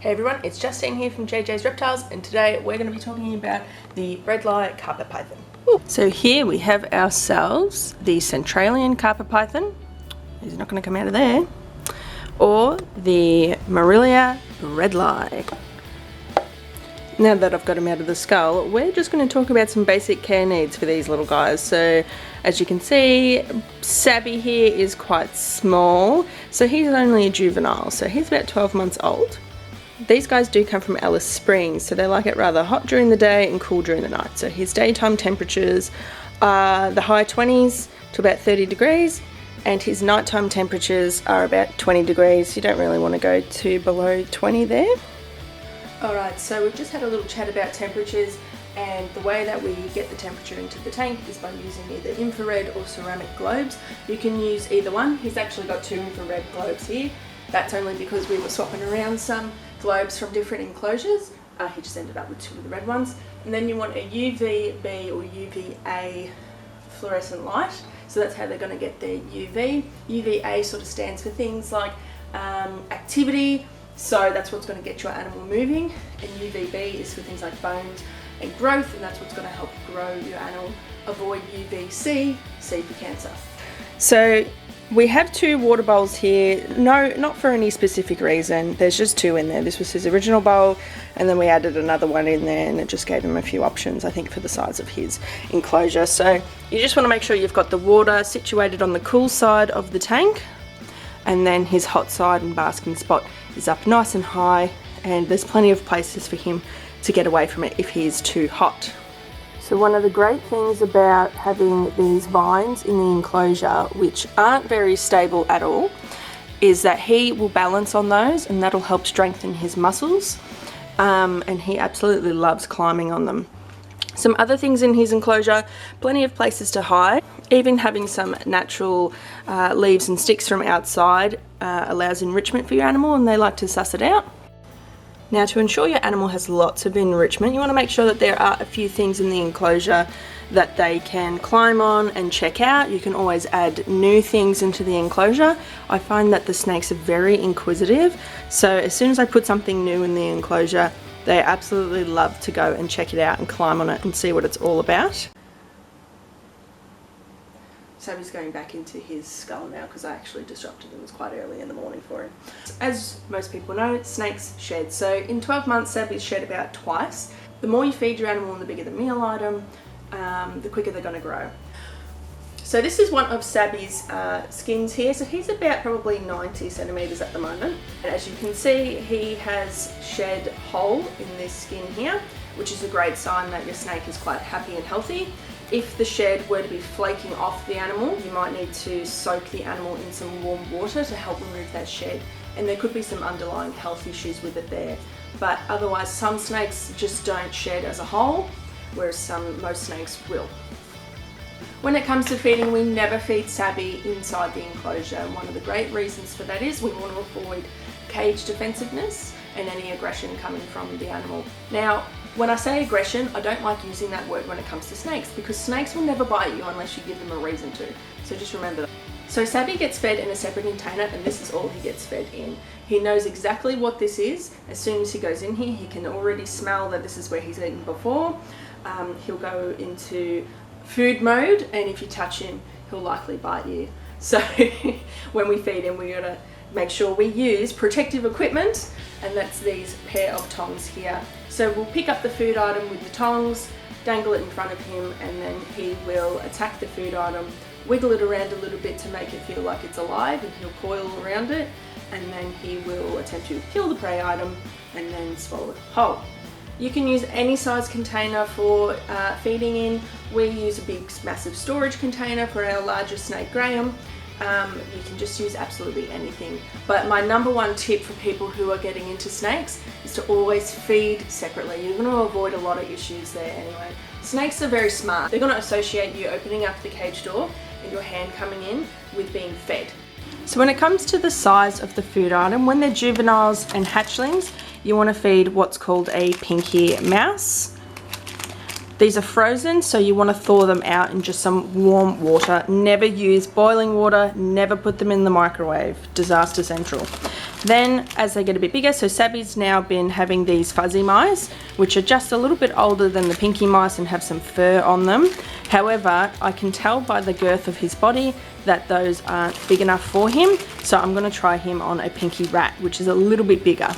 Hey everyone, it's Justine here from JJ's Reptiles, and today we're going to be talking about the Bredli carpet python. So here we have ourselves the Centralian carpet python. He's not going to come out of there. Or the Marilia Bredli. Now that I've got him out of the skull, we're just going to talk about some basic care needs for these little guys. So as you can see, Sabby here is quite small, so he's only a juvenile, so he's about 12 months old. These guys do come from Alice Springs, so they like it rather hot during the day and cool during the night. So his daytime temperatures are the high 20s to about 30 degrees, and his nighttime temperatures are about 20 degrees. You don't really want to go to below 20 there. Alright, so we've just had a little chat about temperatures, and the way that we get the temperature into the tank is by using either infrared or ceramic globes. You can use either one. He's actually got two infrared globes here. That's only because we were swapping around some globes from different enclosures. He just ended up with two of the red ones. And then you want a UVB or UVA fluorescent light. So that's how they're going to get their UV. UVA sort of stands for things like activity. So that's what's going to get your animal moving. And UVB is for things like bones and growth. And that's what's going to help grow your animal. Avoid UVC, C for cancer. So we have two water bowls here, no, not for any specific reason, there's just two in there. This was his original bowl, and then we added another one in there, and it just gave him a few options, I think, for the size of his enclosure. So you just want to make sure you've got the water situated on the cool side of the tank, and then his hot side and basking spot is up nice and high, and there's plenty of places for him to get away from it if he is too hot. So one of the great things about having these vines in the enclosure, which aren't very stable at all, is that he will balance on those, and that'll help strengthen his muscles, and he absolutely loves climbing on them. Some other things in his enclosure, plenty of places to hide. Even having some natural leaves and sticks from outside allows enrichment for your animal, and they like to suss it out. Now, to ensure your animal has lots of enrichment, you want to make sure that there are a few things in the enclosure that they can climb on and check out. You can always add new things into the enclosure. I find that the snakes are very inquisitive, so as soon as I put something new in the enclosure, they absolutely love to go and check it out and climb on it and see what it's all about. Sabby's going back into his skull now because I actually disrupted him. It was quite early in the morning for him. As most people know, snakes shed. So in 12 months, Sabby's shed about twice. The more you feed your animal and the bigger the meal item, the quicker they're going to grow. So this is one of Sabby's skins here. So he's about probably 90 centimetres at the moment. And as you can see, he has shed whole in this skin here, which is a great sign that your snake is quite happy and healthy. If the shed were to be flaking off the animal, you might need to soak the animal in some warm water to help remove that shed. And there could be some underlying health issues with it there. But otherwise, some snakes just don't shed as a whole, whereas most snakes will. When it comes to feeding, we never feed Sabby inside the enclosure. And one of the great reasons for that is we want to avoid cage defensiveness and any aggression coming from the animal. Now, when I say aggression, I don't like using that word when it comes to snakes, because snakes will never bite you unless you give them a reason to. So just remember that. So Sabby gets fed in a separate container, and this is all he gets fed in. He knows exactly what this is. As soon as he goes in here, he can already smell that this is where he's eaten before. He'll go into food mode, and if you touch him, he'll likely bite you. So when we feed him, we gotta make sure we use protective equipment, and that's these pair of tongs here. So we'll pick up the food item with the tongs, dangle it in front of him, and then he will attack the food item, wiggle it around a little bit to make it feel like it's alive, and he'll coil around it, and then he will attempt to kill the prey item and then swallow it whole. You can use any size container for feeding in. We use a big massive storage container for our largest snake, Graham. You can just use absolutely anything. But my number one tip for people who are getting into snakes is to always feed separately. You're going to avoid a lot of issues there anyway. Snakes are very smart. They're going to associate you opening up the cage door and your hand coming in with being fed. So when it comes to the size of the food item, when they're juveniles and hatchlings, you want to feed what's called a pinky mouse. These are frozen, so you want to thaw them out in just some warm water. Never use boiling water, never put them in the microwave. Disaster central. Then as they get a bit bigger, so Sabby's now been having these fuzzy mice, which are just a little bit older than the pinky mice and have some fur on them. However, I can tell by the girth of his body that those aren't big enough for him, so I'm going to try him on a pinky rat, which is a little bit bigger.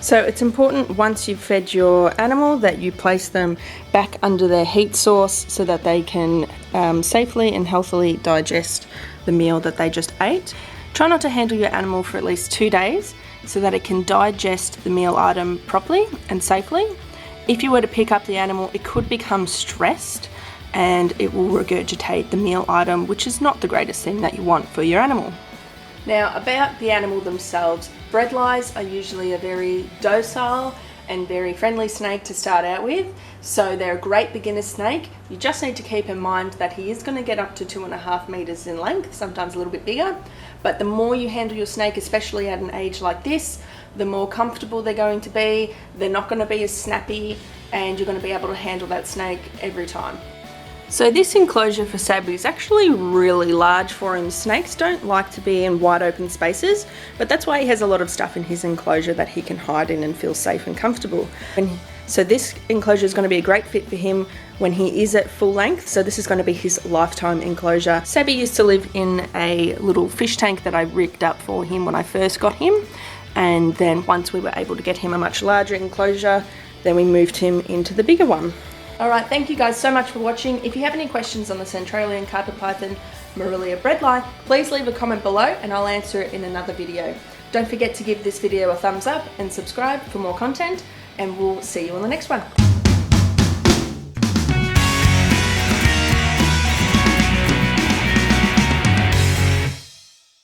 So it's important once you've fed your animal that you place them back under their heat source so that they can safely and healthily digest the meal that they just ate. Try not to handle your animal for at least 2 days so that it can digest the meal item properly and safely. If you were to pick up the animal, it could become stressed and it will regurgitate the meal item, which is not the greatest thing that you want for your animal. Now, about the animal themselves, Bredlis are usually a very docile and very friendly snake to start out with, so they're a great beginner snake. You just need to keep in mind that he is going to get up to 2.5 meters in length, sometimes a little bit bigger, but the more you handle your snake, especially at an age like this, the more comfortable they're going to be. They're not going to be as snappy, and you're going to be able to handle that snake every time. So this enclosure for Sabby is actually really large for him. Snakes don't like to be in wide open spaces, but that's why he has a lot of stuff in his enclosure that he can hide in and feel safe and comfortable. So this enclosure is going to be a great fit for him when he is at full length. So this is going to be his lifetime enclosure. Sabby used to live in a little fish tank that I rigged up for him when I first got him. And then once we were able to get him a much larger enclosure, then we moved him into the bigger one. Alright, thank you guys so much for watching. If you have any questions on the Centralian carpet python, Morelia Bredli, please leave a comment below and I'll answer it in another video. Don't forget to give this video a thumbs up and subscribe for more content, and we'll see you on the next one.